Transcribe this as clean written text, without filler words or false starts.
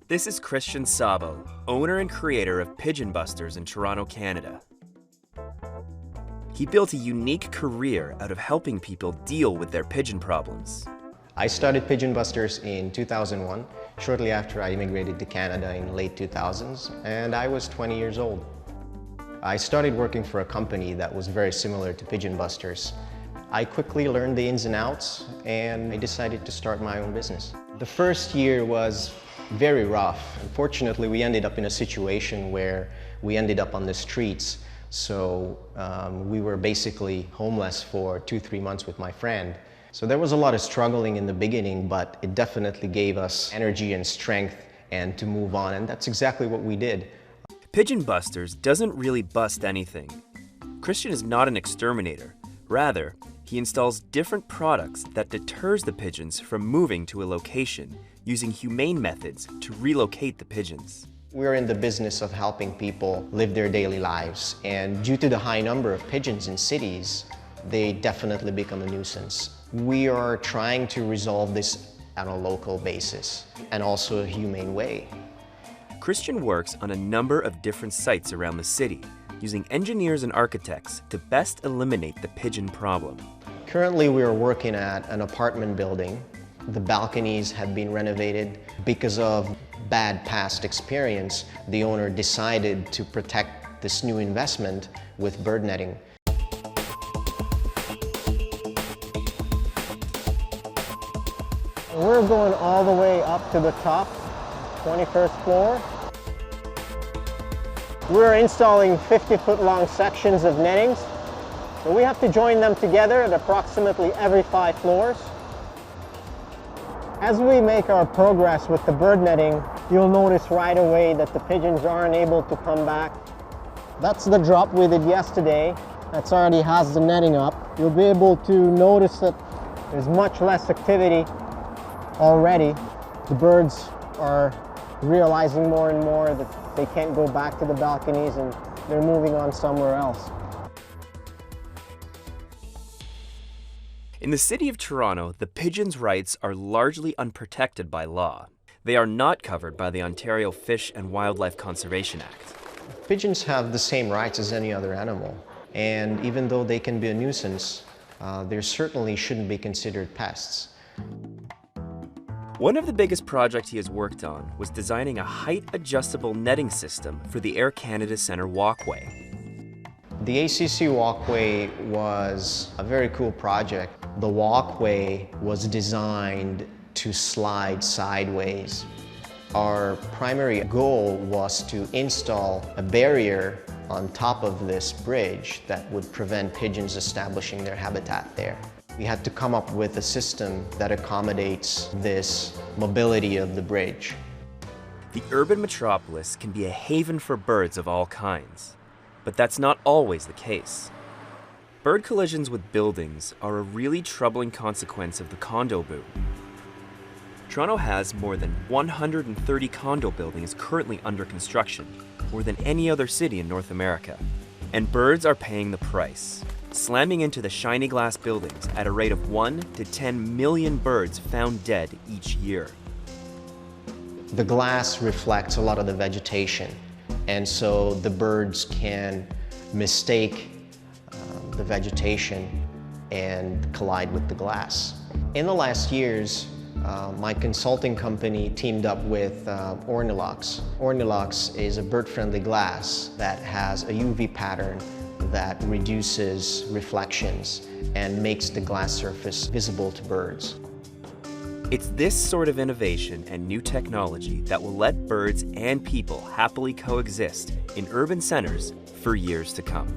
This is Christian Sabo, owner and creator of Pigeon Busters in Toronto, Canada. He built a unique career out of helping people deal with their pigeon problems. I started Pigeon Busters in 2001, shortly after I immigrated to Canada in late 2000s, and I was 20 years old. I started working for a company that was very similar to Pigeon Busters. I quickly learned the ins and outs, and I decided to start my own business. The first year was very rough. Unfortunately, we ended up in a situation where we ended up on the streets. So we were basically homeless for 2-3 months with my friend. So there was a lot of struggling in the beginning, but it definitely gave us energy and strength and to move on, and that's exactly what we did. Pigeon Busters doesn't really bust anything. Christian is not an exterminator. Rather, he installs different products that deters the pigeons from moving to a location using humane methods to relocate the pigeons. We're in the business of helping people live their daily lives, and due to the high number of pigeons in cities, they definitely become a nuisance. We are trying to resolve this on a local basis and also a humane way. Christian works on a number of different sites around the city, using engineers and architects to best eliminate the pigeon problem. Currently, we are working at an apartment building. The balconies have been renovated. Because of bad past experience, the owner decided to protect this new investment with bird netting. We're going all the way up to the top, 21st floor. We're installing 50-foot long sections of nettings. So we have to join them together at approximately every 5 floors. As we make our progress with the bird netting, you'll notice right away that the pigeons aren't able to come back. That's the drop we did yesterday. That's already has the netting up. You'll be able to notice that there's much less activity already. The birds are realizing more and more that they can't go back to the balconies and they're moving on somewhere else. In the city of Toronto, the pigeons' rights are largely unprotected by law. They are not covered by the Ontario Fish and Wildlife Conservation Act. Pigeons have the same rights as any other animal, and even though they can be a nuisance, they certainly shouldn't be considered pests. One of the biggest projects he has worked on was designing a height-adjustable netting system for the Air Canada Centre walkway. The ACC walkway was a very cool project. The walkway was designed to slide sideways. Our primary goal was to install a barrier on top of this bridge that would prevent pigeons establishing their habitat there. We had to come up with a system that accommodates this mobility of the bridge. The urban metropolis can be a haven for birds of all kinds, but that's not always the case. Bird collisions with buildings are a really troubling consequence of the condo boom. Toronto has more than 130 condo buildings currently under construction, more than any other city in North America. And birds are paying the price, slamming into the shiny glass buildings at a rate of 1 to 10 million birds found dead each year. The glass reflects a lot of the vegetation, and so the birds can mistake the vegetation and collide with the glass. In the last years, my consulting company teamed up with Ornilux. Ornilux is a bird-friendly glass that has a UV pattern that reduces reflections and makes the glass surface visible to birds. It's this sort of innovation and new technology that will let birds and people happily coexist in urban centers for years to come.